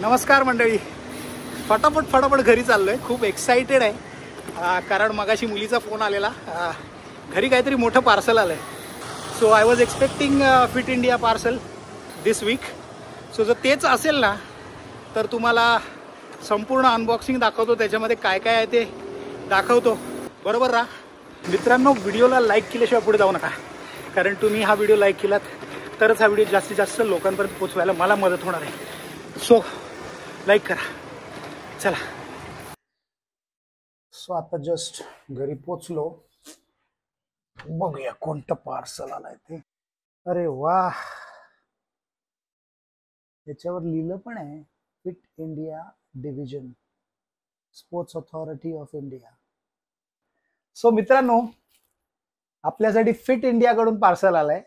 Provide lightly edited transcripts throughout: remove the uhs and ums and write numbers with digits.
नमस्कार मंडळी. फटाफट घरी चाललोय. खूप एक्साइटेड आहे कारण मगाशी मुलीचा फोन आलेला. घरी काहीतरी मोठं पार्सल आलंय. So I was expecting Fit India parcel this week. So जर तेच असेल ना तर तुम्हाला संपूर्ण अनबॉक्सिंग दाखवतो. त्याच्यामध्ये काय काय आहे ते दाखवतो. बरोबर राहा मित्रांनो. व्हिडिओला लाईक केल्याशिवाय पुढे जाऊ नका, कारण तुम्ही हा व्हिडिओ लाईक केलात तरच हा व्हिडिओ जास्तीत जास्त लोकांपर्यंत पोहोचवायला मला मदत होणार आहे. सो लाईक करा. चला. सो आता जस्ट घरी पोचलो. बघूया कोणतं पार्सल आलंय ते. अरे वा, याच्यावर लिहिलं पण आहे fit India division, sports authority of India. So मित्रांनो, आपल्यासाठी फिट इंडिया कडून पार्सल आलंय.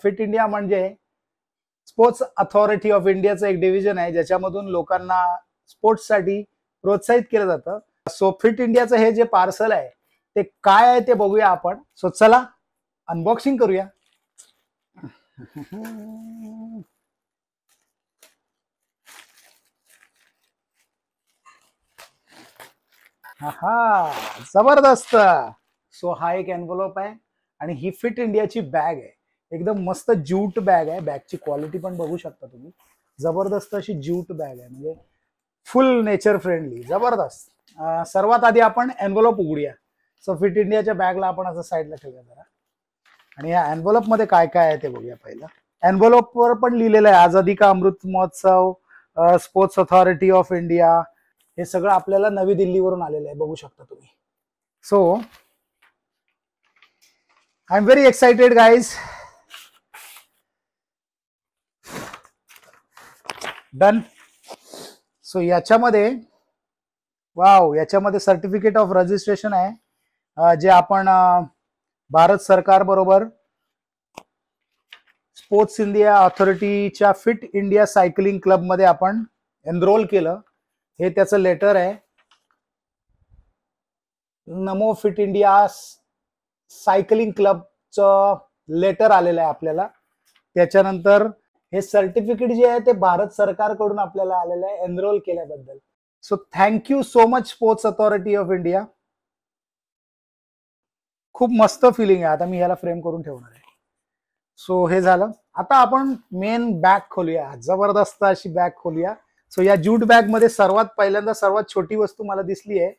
फिट इंडिया म्हणजे स्पोर्ट्स अथॉरिटी ऑफ इंडियाचं एक डिव्हिजन आहे, ज्याच्यामधून लोकांना स्पोर्ट्ससाठी प्रोत्साहित केलं जातं. सो फिट इंडियाचं हे जे पार्सल आहे ते काय आहे ते बघूया आपण. सो चला अनबॉक्सिंग करूया. हा, जबरदस्त. सो हा एक एनव्हलप आहे आणि ही फिट इंडियाची बॅग आहे. एकदम मस्त ज्यूट बॅग आहे. बॅगची क्वालिटी पण बघू शकता तुम्ही. जबरदस्त अशी ज्यूट बॅग आहे, म्हणजे फुल नेचर फ्रेंडली. जबरदस्त. सर्वात आधी आपण एनव्हलप उघडूया. सो फिट इंडियाच्या बॅगला आपण असं साईडला ठेवूया जरा, आणि या एनव्हलप मध्ये काय काय आहे ते बघूया. पहिलं एनव्हलप वर पण लिहिलेलं आहे आझादी का Amrit Mahotsav, sports authority of India. हे सगळं आपल्याला नवी दिल्लीवरून आलेलं आहे, बघू शकता तुम्ही. So I am very excited guys. Done. So याच्यामध्ये वाव, याच्यामध्ये सर्टिफिकेट ऑफ रजिस्ट्रेशन आहे, जे आपण भारत सरकार बरोबर स्पोर्ट्स इंडिया अथॉरिटीच्या फिट इंडिया सायकलिंग क्लब मध्ये आपण एनरोल केलं. हे त्याचं लेटर आहे. नमो फिट इंडिया सायकलिंग क्लबचं लेटर आलेलं आहे आपल्याला. त्याच्यानंतर हे सर्टिफिकेट जे आहे ते भारत सरकारकडून आपल्याला आलेलं आहे एनरोल केल्याबद्दल. So thank you so much sports authority of India. खूप मस्त फिलिंग आहे. आता मी ह्याला फ्रेम करून ठेवणार आहे. सो हे झालं. आता आपण मेन बॅग खोलूया. जबरदस्त अशी बॅग खोलूया. सो या ज्यूट बॅग मध्ये सर्वात पहिल्यांदा सर्वात छोटी वस्तू मला दिसली आहे.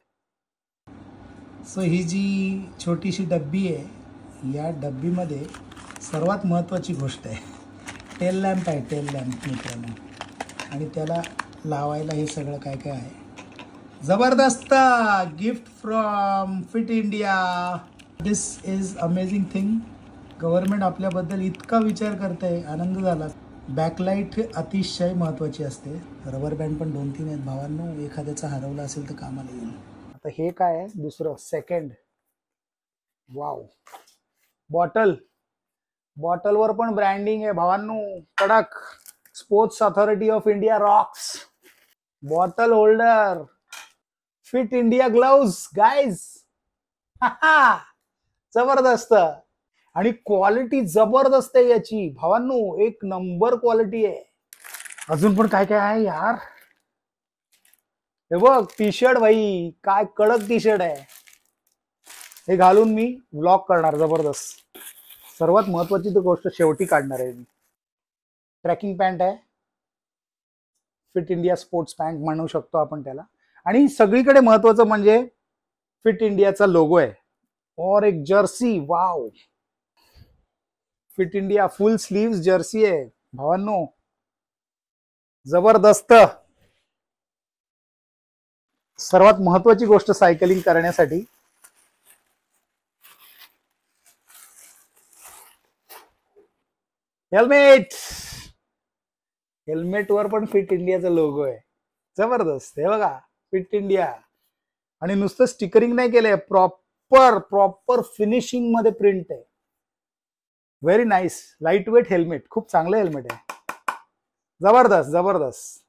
सो ही जी छोटीशी डब्बी आहे, या डब्बीमध्ये सर्वात महत्वाची गोष्ट आहे टेल लॅम्प आहे. टेल लॅम्प मित्रांनो, आणि त्याला लावायला हे सगळं काय काय आहे. जबरदस्त gift from fit India. This is amazing thing. Government आपल्याबद्दल इतका विचार करते, आनंद झाला. बॅकलाईट अतिशय महत्वाची असते. रबर बँड पण 2-3 आहेत भावांनो. एखाद्याचा हरवला असेल तर कामाला येईल. आता हे काय आहे दुसरं सेकंड. Wow, bottle. बॉटलवर पण ब्रँडिंग आहे भावांनो, कडक. Sports authority of India Roxx. Bottle holder, fit India gloves guys. जबरदस्त. आणि क्वालिटी जबरदस्त आहे याची भावांनो, एक नंबर क्वालिटी आहे. अजून पण काय काय आहे यार. हे बघ टी शर्ट, भाई काय कडक टी शर्ट आहे. हे घालून मी व्लॉग करणार. जबरदस्त. सर्वात महत्वाची तर गोष्ट शेवटी काढणार आहे मी. ट्रॅकिंग पॅन्ट आहे. फिट इंडिया स्पोर्ट्स पॅन्ट म्हणू शकतो आपण त्याला. आणि सगळीकडे महत्वाचं म्हणजे फिट इंडियाचा लोगो आहे. और एक जर्सी. वाव, फिट इंडिया फुल स्लीव्स जर्सी आहे भावांनो. जबरदस्त. सर्वात महत्वाची गोष्ट सायकलिंग करण्यासाठी हेल्मेट. हेल्मेट वर पण फिट इंडियाचा लोगो आहे. जबरदस्त. हे बघा फिट इंडिया. आणि नुसतं स्टिकरिंग नाही केलंय, प्रॉपर फिनिशिंग मध्ये प्रिंट आहे. Very nice. Light weight helmet. खूप चांगलं हेल्मेट आहे. जबरदस्त जबरदस्त.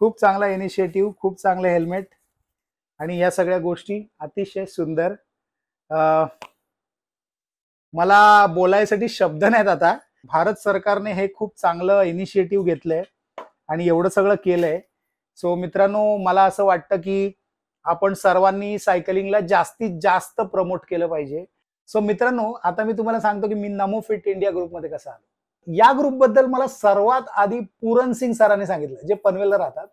खूप चांगला इनिशिएटिव्ह, खूप चांगलं हेल्मेट. आणि या सगळ्या गोष्टी अतिशय सुंदर. मला बोलायसाठी शब्द नाहीत आता. भारत सरकारने हे खूप चांगलं इनिशिएटिव्ह घेतलंय आणि एवढं सगळं केलंय. सो मित्रांनो, मला असं वाटतं की आपण सर्वांनी सायकलिंगला जास्तीत जास्त प्रमोट केलं पाहिजे. सो मित्रांनो, आता मी तुम्हाला सांगतो की मी नमो फिट इंडिया ग्रुपमध्ये कसा आलो. या ग्रुपबद्दल मला सर्वात आधी पूरन सिंग सरांनी सांगितलं, जे पनवेलला राहतात.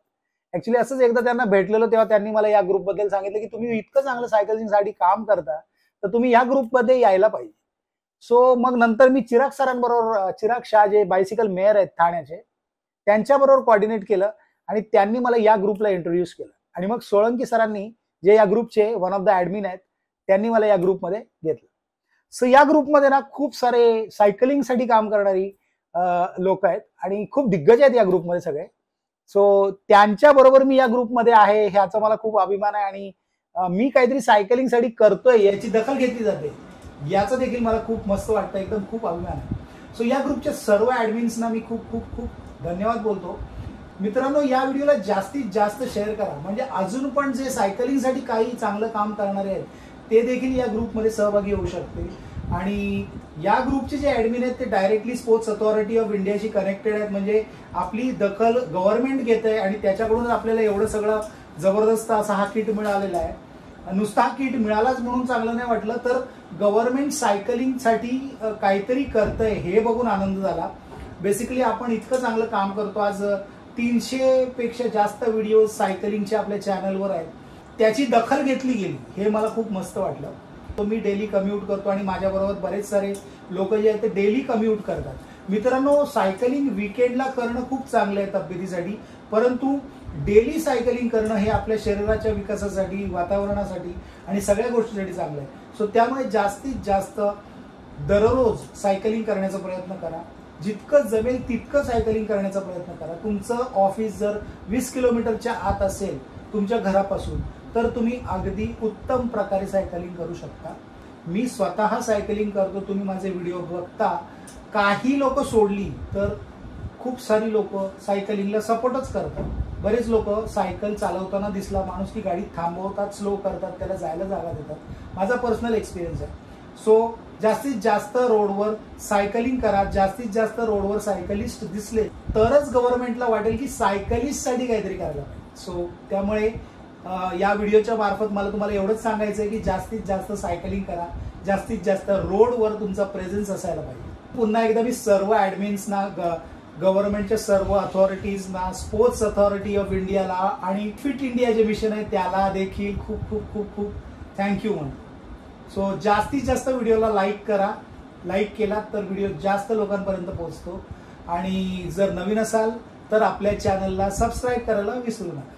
ऍक्च्युली असंच एकदा त्यांना भेटलेलो तेव्हा त्यांनी मला या ग्रुपबद्दल सांगितलं की तुम्ही इतकं चांगलं सायकलिंगसाठी काम करता तर तुम्ही या ग्रुपमध्ये यायला पाहिजे. सो मग नंतर मी चिराग सरांबरोबर, चिराग शाह जे बायसिकल मेयर आहेत ठाण्याचे, त्यांच्याबरोबर कोऑर्डिनेट केलं आणि त्यांनी मला या ग्रुपला इंट्रोड्यूस केलं. आणि मग सोळंकी सरांनी, जे या ग्रुपचे वन ऑफ द ऍडमिन आहेत, त्यांनी मला या ग्रुपमध्ये घेतलं. सो या ग्रुपमध्ये ना खूप सारे सायकलिंगसाठी काम करणारी लोक आहेत आणि खूप दिग्गज आहेत या ग्रुपमध्ये सगळे. सो त्यांच्या बरोबर मी या ग्रुपमध्ये आहे, ह्याचा मला खूप अभिमान आहे. आणि मी काहीतरी सायकलिंगसाठी करतोय याची दखल घेतली जाते, याचं देखील मला खूप मस्त वाटतं, एकदम खूप अभिमान आहे. सो या ग्रुपच्या सर्व ऍडमिन्सना मी खूप खूप खूप धन्यवाद बोलतो. मित्रांनो, या व्हिडिओला जास्तीत जास्त शेअर करा, म्हणजे अजून पण जे सायकलिंगसाठी काही चांगलं काम करणारे आहेत ते देखील या ग्रुपमध्ये सहभागी होऊ शकतील. आणि या ग्रुपचे जे ऍडमिन आहेत ते डायरेक्टली स्पोर्ट्स अथॉरिटी ऑफ इंडियाशी कनेक्टेड आहेत, म्हणजे आपली दखल गव्हर्नमेंट घेत आहे आणि त्याच्याकडून आपल्याला एवढं सगळं जबरदस्त असा हा किट मिळालेला आहे. नुसता हा किट मिळालाच म्हणून चांगलं नाही वाटलं, तर गव्हर्नमेंट सायकलिंगसाठी काहीतरी करतंय हे बघून आनंद झाला. बेसिकली आपण इतकं चांगलं काम करतो, आज 300 पेक्षा जास्त व्हिडिओ सायकलिंगच्या आपल्या चॅनलवर आहेत, त्याची दखल घेतली गेली, हे मला खूप मस्त वाटलं. तो मी डेली कम्युट करतो आणि माझ्याबरोबर बरेच सारे लोक जे आहेत ते डेली कम्युट करतात. मित्रांनो, सायकलिंग विकेंडला करणं खूप चांगलं आहे तब्येतीसाठी, परंतु डेली सायकलिंग करणं हे आपल्या शरीराच्या विकासासाठी, वातावरणासाठी आणि सगळ्या गोष्टीसाठी चांगलं आहे. सो त्यामुळे जास्तीत जास्त दररोज सायकलिंग करण्याचा प्रयत्न करा, जितकं जमेल तितकं सायकलिंग करण्याचा प्रयत्न करा. तुमचं ऑफिस जर 20 किलोमीटरच्या आत असेल तुमच्या घरापासून, तर तुम्ही अगदी उत्तम प्रकारे सायकलिंग करू शकता. मी स्वतः सायकलिंग करतो, तुम्ही माझे व्हिडिओ बघता. काही लोक सोडली तर खूप सारी लोक सायकलिंगला सपोर्टच करतात. बरेच लोक सायकल चालवताना दिसला माणूस की गाडी थांबवतात, स्लो करतात, त्याला जायला जागा देतात. माझा पर्सनल एक्सपिरियन्स आहे. सो जास्तीत जास्त रोडवर सायकलिंग करा. जास्तीत जास्त रोडवर सायकलिस्ट दिसले तरच गव्हर्नमेंटला वाटेल की सायकलिस्टसाठी काहीतरी करायला पाहिजे. सो त्यामुळे या व्हिडिओच्या मार्फत मला तुम्हाला एवढंच सांगायचं आहे की जास्तीत जास्त सायकलिंग करा, जास्तीत जास्त रोडवर तुमचा प्रेझेन्स असायला पाहिजे. पुन्हा एकदा मी सर्व ऍडमिन्सना, गव्हर्नमेंटच्या सर्व अथॉरिटीजना, स्पोर्ट्स अथॉरिटी ऑफ इंडियाला आणि फिट इंडिया जे मिशन आहे त्याला देखील खूप खूप खूप खूप थँक्यू म्हणतो. सो जास्तीत जास्त व्हिडिओला लाईक करा. लाईक केला तर व्हिडिओ जास्त लोकांपर्यंत पोहोचतो. आणि जर नवीन असाल तर आपल्या चॅनलला सबस्क्राईब करायला विसरू नका.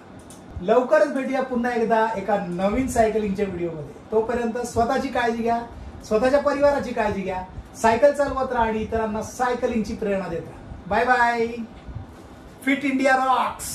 लवकरच भेटूया पुन्हा एकदा एका नवीन सायकलिंगच्या व्हिडिओमध्ये. तोपर्यंत स्वतःची काळजी घ्या, स्वतःच्या परिवाराची काळजी घ्या, सायकल चालवत राहा आणि इतरांना सायकलिंगची प्रेरणा देत राहा. Bye bye. Fit India Roxx.